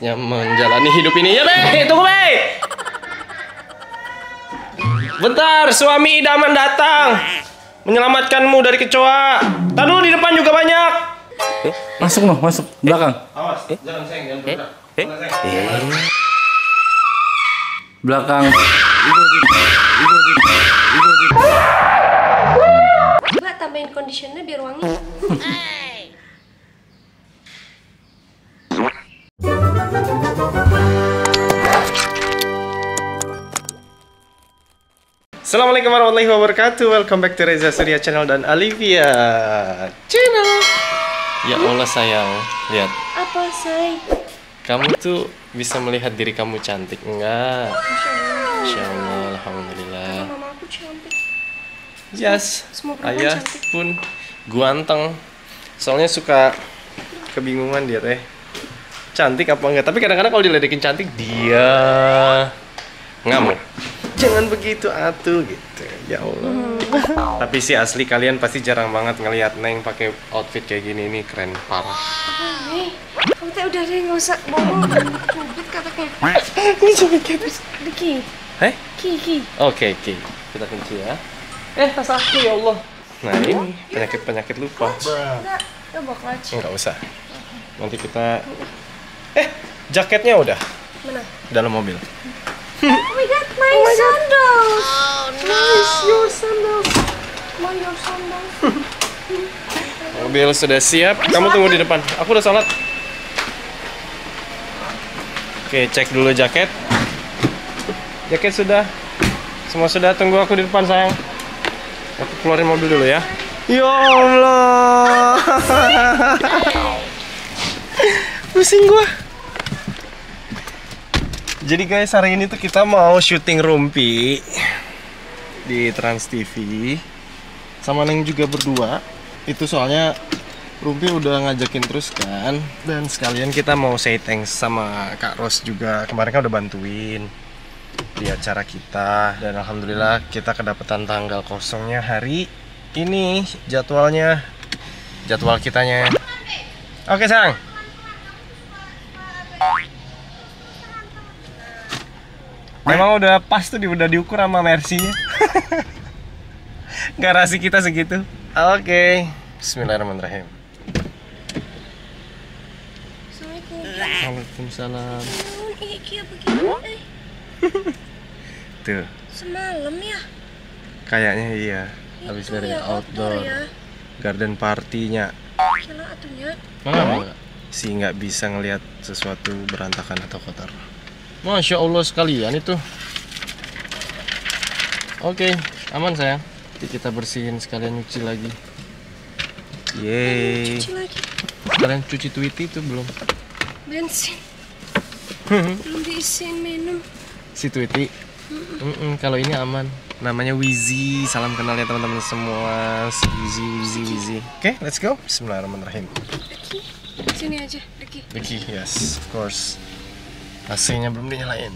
yang menjalani hidup ini. Ya, Be, tunggu, Be. Bentar, suami idaman datang menyelamatkanmu dari kecoa. Tadi dulu di depan juga banyak. Masuk noh, masuk belakang. Awas, jangan sayang, jangan bergerak. Belakang. Coba tambahin conditioner biar wangi. Assalamualaikum warahmatullahi wabarakatuh. Welcome back to Reza Surya Channel dan Alivia Channel. Ya Allah sayang, lihat. Apa, say? Kamu tuh bisa melihat diri kamu cantik enggak? Masya Allah, alhamdulillah. Mama aku cantik. Yes, Semua perempuan ayah cantik. pun ganteng. Soalnya suka kebingungan dia teh. Cantik apa enggak? Tapi kadang-kadang kalau diledekin cantik dia ngamuk. Jangan begitu atuh gitu. Ya Allah. Tapi sih asli kalian pasti jarang banget ngelihat Neng pakai outfit kayak gini, ini keren parah. Apa nih? Kamu teh udah deh, nggak usah ngomong. Ribet katanya. Ini sampai kayak Deki. Heh? Ki. Oke. Kita kunci ya. Tas aku ya Allah. Nah ini penyakit lupa. Enggak bawa clutch. Enggak usah. Nanti kita. Jaketnya udah Mana? dalam mobil. Oh my god, my sandals. Oh no. Nice, your sandals. Your sandals. Mobil sudah siap. Kamu tunggu di depan. Aku udah sholat. Oke, cek dulu jaket. Jaket sudah. Semua sudah. Tunggu aku di depan sayang. Aku keluarin mobil dulu ya. Ya Allah. Pusing gua. Jadi guys, hari ini tuh kita mau syuting Rumpi di Trans TV sama Neng juga berdua. Itu soalnya Rumpi udah ngajakin terus kan, dan sekalian kita mau say thanks sama Kak Ros juga. Kemarin kan udah bantuin di acara kita, dan alhamdulillah kita kedapatan tanggal kosongnya hari ini, jadwal kitanya. Oke sayang. Memang udah pas tuh, udah diukur sama Mercy-nya. Garasi kita segitu. Oke. Bismillahirrahmanirrahim. Assalamualaikum. Waalaikumsalam. Iya begini. Tuh, Semalam ya. kayaknya iya. Habis Itu dari ya, outdoor ya. garden party-nya. Kira atunya. Mana? Si nggak bisa ngelihat sesuatu berantakan atau kotor. Masya Allah sekalian itu. Oke, aman sayang. Nanti kita bersihin sekalian nyuci lagi. Yeay. Cuci lagi. Sekalian cuci Tweety itu belum? Bensin. Belum diisiin minum. Si Tweety. Kalau ini aman. Namanya Wizzy. Salam kenal ya teman-teman semua. Si Wizzy. Oke, let's go. Bismillahirrahmanirrahim. Deki. Sini aja, Deki. Deki, yes, of course. AC-nya belum dinyalain.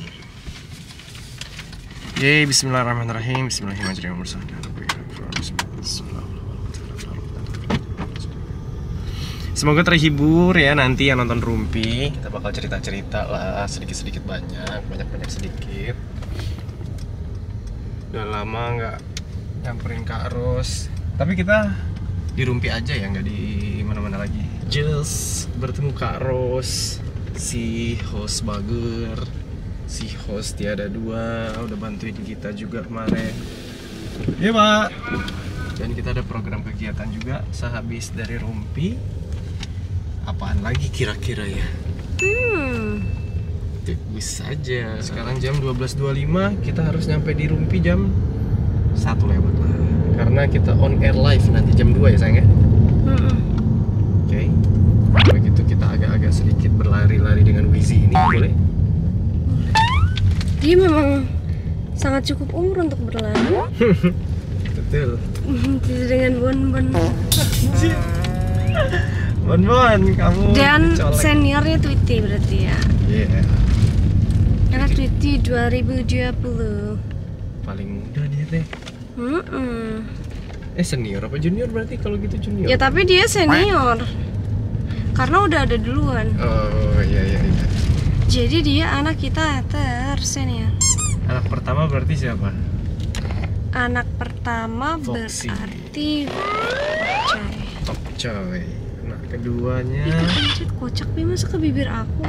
Yeay, bismillahirrahmanirrahim. Bismillahirrahmanirrahim. Semoga terhibur ya nanti yang nonton Rumpi. Kita bakal cerita-cerita lah, sedikit-sedikit banyak sedikit. Udah lama nggak nyamperin Kak Ros. Tapi kita di Rumpi aja ya, nggak di mana-mana lagi. Just bertemu Kak Ros, si host Bager, si host Tiada Dua, udah bantuin kita juga kemarin. Iya Pak. Dan kita ada program kegiatan juga sehabis dari Rumpi. Apaan lagi kira-kira ya? Tunggu saja. Sekarang jam 12.25, kita harus nyampe di Rumpi jam 1 lewat lah. Karena kita on air live nanti jam 2 ya sayang ya? Oke. Begitu kita agak-agak sedikit berlari-lari dengan Wizzy ini, boleh? Dia memang sangat cukup umur untuk berlari. Betul. Tidak dengan bon-bon. Bon, kamu Dan colek. seniornya Tweety berarti ya. Iya. Karena Tweety 2020. Paling muda dia teh. Senior apa junior berarti kalau gitu junior? Ya tapi dia senior. Karena udah ada duluan. Oh iya. jadi dia anak kita tersen ya. Anak pertama berarti siapa? Anak pertama Foxy. berarti Coy. Anak keduanya Ih, kepencet kocak nih masuk ke bibir aku.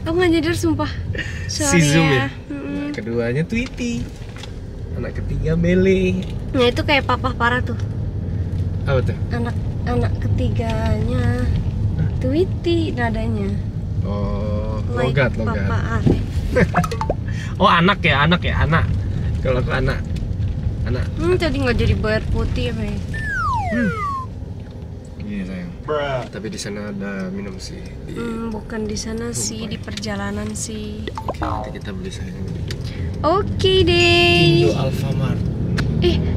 Aku nggak nyadar sumpah. si Sorry Zoom ya. ya. Anak keduanya Tweety. Anak ketiga Mele. Nah itu kayak papa parah tuh. Apa tuh? Anak ketiganya Tweety nadanya. Oh, Like logat. Papa Arif. Oh, anak. Kalau aku anak. Tadi nggak jadi bayar putih apa ya? Iya sayang. Tapi di sana ada minum sih. Bukan di sana sih, di perjalanan sih. Oke, nanti kita beli sayang. Oke deh. Indo Alfamart.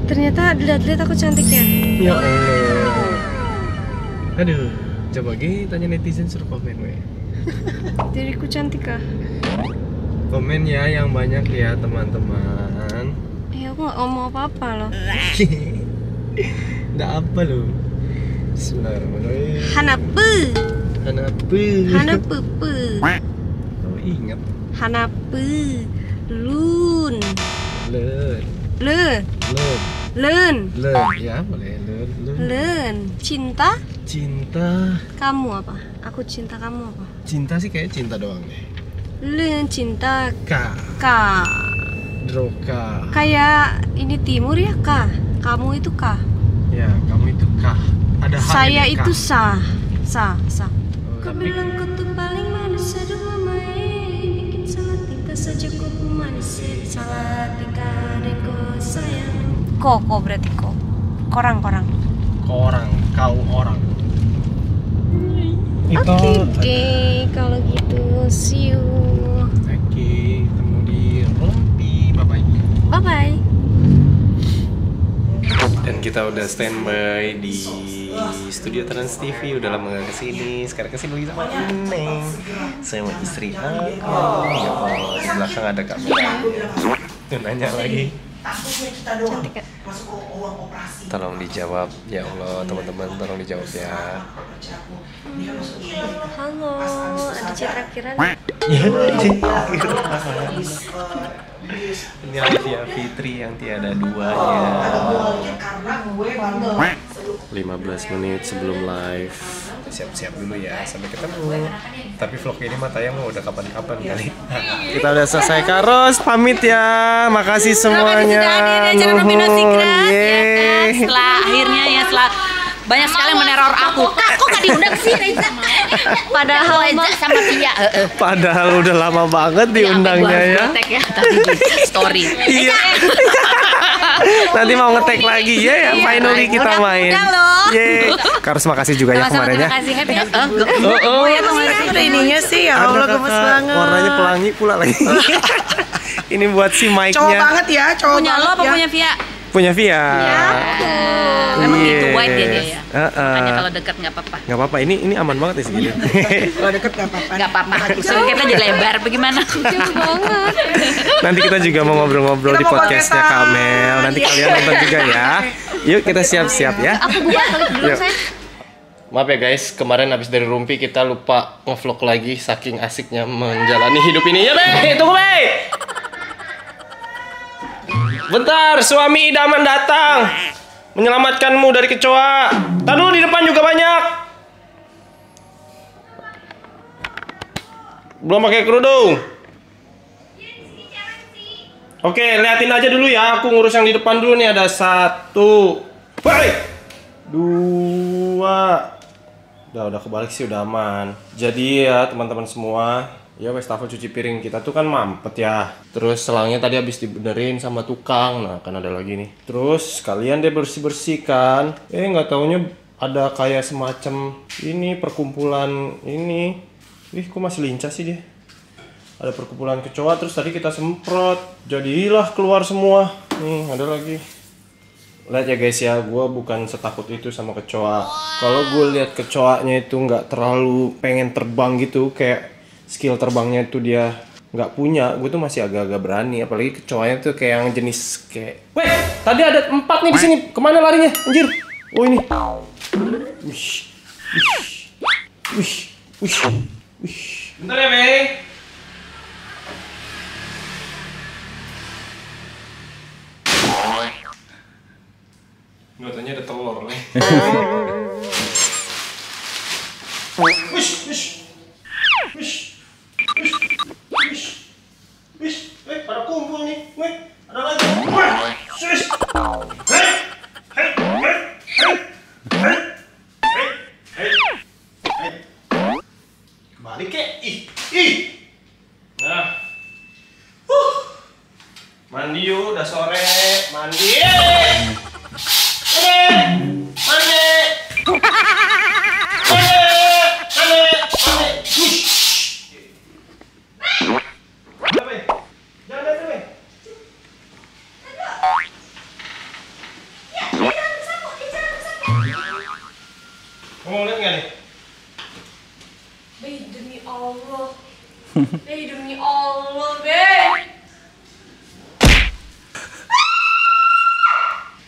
Ternyata lihat aku cantik ya. Ya Allah. Aduh, coba tanya netizen suruh komen weh. Diriku cantik kah? Komen ya yang banyak ya teman-teman. Aku nggak ngomong apa-apa loh. Nggak apa loh. Bismillahirrahmanirrahim. Hanape. Oh ingat. Hanape. Lun. Len. Ya boleh len. Len. Cinta? Cinta. Kamu apa? Aku cinta kamu apa? Cinta sih kayak cinta doang deh. Len cinta Ka. Droka. Kayak ini timur ya kah? Kamu itu kah? Ya kamu itu kah. Ada hal Saya ini, itu Kah. sah. Oh, Kau tapi- bilang kau tuh paling manis, aduh mamae. Bikin salah tingkah saja kau manis. Salah tingkah deh kau sayang. Kok berarti kok. Korang. Kau orang. Oke deh, kalau gitu see you. Oke, ketemu di Rompi. Bye-bye. Dan kita udah standby di studio Trans TV, udah lama gak kesini. Sekarang kesini lagi sama Neng, sama istri aku. Ya Allah, di belakang ada kamera. Tuh nanya lagi. Tolong dijawab, ya Allah teman-teman, tolong dijawab ya. Halo, ada Citra Kirana. Ini Alfia Fitri yang tiada duanya. 15 menit sebelum live. Siap-siap dulu ya, sampai ketemu. Tapi vlog ini matanya mau udah kapan-kapan kali. Kita udah selesai, Karos. Pamit ya. Makasih semuanya. Yeay. Setelah akhirnya ya setelah banyak sekali yang meneror aku. Kok gak diundang sih Reza? Padahal Reza sama Tia. Padahal udah lama banget diundangnya ya. Tag ya tadi di story. Iya. Nanti mau ngetek lagi ya, finally kita main. Udah loh. Yeay. Karos makasih juga ya Sama-sama, kemarin ya. terima kasih Happy. Oh, Ya kemarin Ada ininya sih ya Ada Allah kakak, gemes banget. warnanya pelangi pula lagi. Ini buat si Cowok mic-nya. banget ya, cowok Punya lo banget apa ya. punya Via? Punya Via. Emang Yes. gitu white dia ya. Makanya Heeh. kalau dekat nggak apa-apa. Nggak apa-apa, ini aman banget ya segini. Kalau deket gak apa-apa. Nggak apa-apa. Sering kita jadi lebar. Bagaimana? jauh banget. Nanti kita juga mau ngobrol-ngobrol Kita di mau podcastnya podcastan. Kamel. Nanti kalian nonton juga ya. Yuk kita siap-siap ya. Aku buka klik dulu Yuk. saya. Maaf ya guys, kemarin habis dari Rumpi kita lupa ngevlog lagi saking asiknya menjalani hidup ini. Ya Be, tunggu Be. Bentar, suami idaman datang menyelamatkanmu dari kecoa. Tar dulu, di depan juga banyak. Belum pakai kerudung. Oke, liatin aja dulu ya. Aku ngurus yang di depan dulu nih. Ada 1, 2. Udah kebalik sih, udah aman. Jadi ya teman-teman semua, ya wastafel cuci piring kita tuh kan mampet ya. Terus selangnya tadi habis dibenerin sama tukang. Nah kan ada lagi nih. Terus kalian deh bersih-bersihkan. Nggak taunya ada kayak semacam ini perkumpulan ini. Kok masih lincah sih dia. Ada perkumpulan kecoa, terus tadi kita semprot. Jadilah keluar semua. Nih ada lagi. Lihat ya guys ya, gue bukan setakut itu sama kecoa. Kalau gue lihat kecoanya itu nggak terlalu pengen terbang gitu, kayak skill terbangnya itu dia nggak punya, gue tuh masih agak-agak berani. Apalagi kecoanya tuh kayak yang jenis kayak, weh, tadi ada 4 nih di sini, kemana larinya, anjir? Oh ini, wih, wih, wih, wih, wih. Bentar ya, Bey. Nggak tanya ada telur nih. Wish, pada kumpul nih. Ada lagi. Kembali ke. Nah. Mandi yuk, udah sore. Mandi. Mau lihat nggak nih? Bey, demi Allah. Bey, demi Allah, Bey.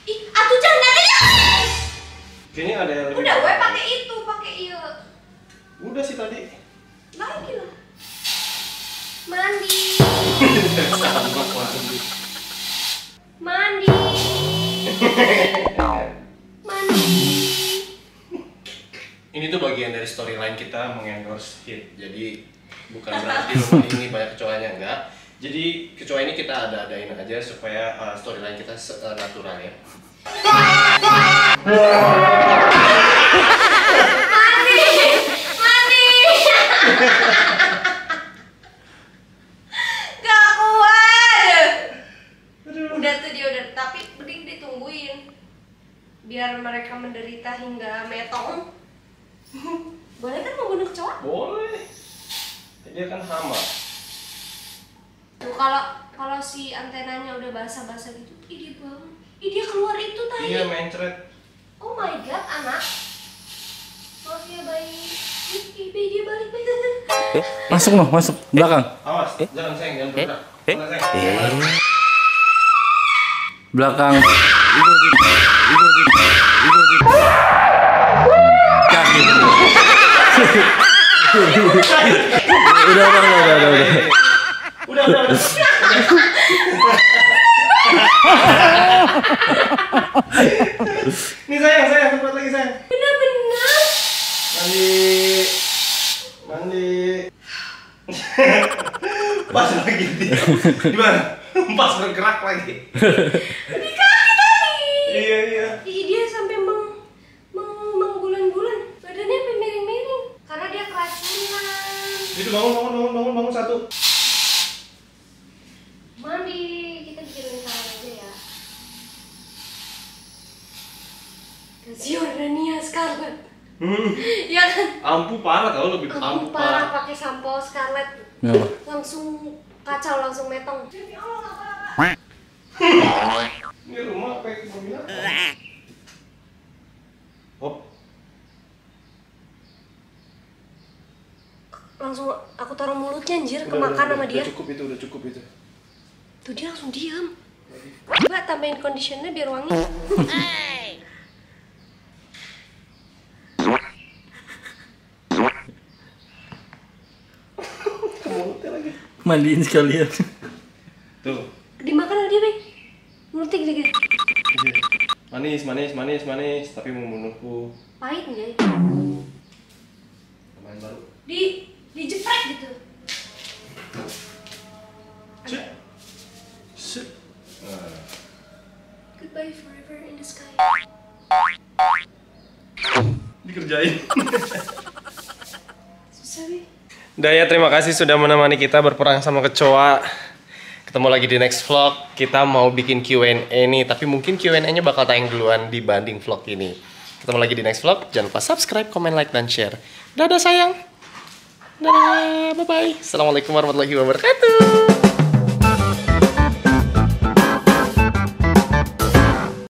Ih, atuh jangan lihat. Kayaknya ada yang lebih. Udah, gue pakai itu, pakai iya. Udah sih tadi. Lagi lah. Mandi. Mandi. Mandi. Ini tuh bagian dari storyline kita mengendorse hit. Jadi bukan berarti rumah ini banyak kecoanya, enggak. Jadi kecoa ini kita ada-adain aja supaya storyline kita natural ya. Mandi. Gak kuat. Udah tuh dia udah, tapi mending ditungguin biar mereka menderita hingga metong. Boleh kan membunuh kecoa? Boleh. Dia kan hama. Tuh kalau si antenanya udah basah-basah gitu, ih dia bangun. Ih dia keluar itu tadi. Iya, mencret. Oh my god, anak. Maaf ya bayi. Ih, bayi dia balik. Masuk noh, masuk belakang. Awas, jangan sayang, jangan bergerak. Jangan sayang. Belakang. Kaki. Udah. Udah. Nih sayang, tempat lagi sayang. Benar-benar. Mandi. Pas lagi dia. Gimana? Pas bergerak lagi. Di kaki tadi. Iya. Ih dia sampai menggulan-gulan. Badannya sampai miring-miring karena dia keracunan. Itu bangun satu. Mandi, kita bikin salah aja ya. Kasih Jordania Scarlett. Ya kan? Ampuh parah tau, lebih Ampuh parah pakai sampo Scarlett. Kenapa? Langsung kacau, langsung metong. Demi Allah enggak apa-apa. Ini rumah apa yang mau bilang? Hop. Langsung aku taruh mulutnya anjir kemakan sama dia. Udah cukup itu. Tuh dia langsung diam. Coba tambahin conditioner biar wangi. Mandiin sekalian. Tuh. Dimakan sama dia, Bang. Mulutnya gede-gede. Manis, tapi membunuhku. Pahit enggak? Main baru. Dijeprek gitu. Shit. Goodbye forever in the sky. Dikerjain. Susah, Bang. Daya, terima kasih sudah menemani kita berperang sama kecoa. Ketemu lagi di next vlog. Kita mau bikin Q&A nih, tapi mungkin Q&A-nya bakal tayang duluan dibanding vlog ini. Ketemu lagi di next vlog. Jangan lupa subscribe, comment, like, dan share. Dadah sayang. Dadah, bye-bye. Assalamualaikum warahmatullahi wabarakatuh.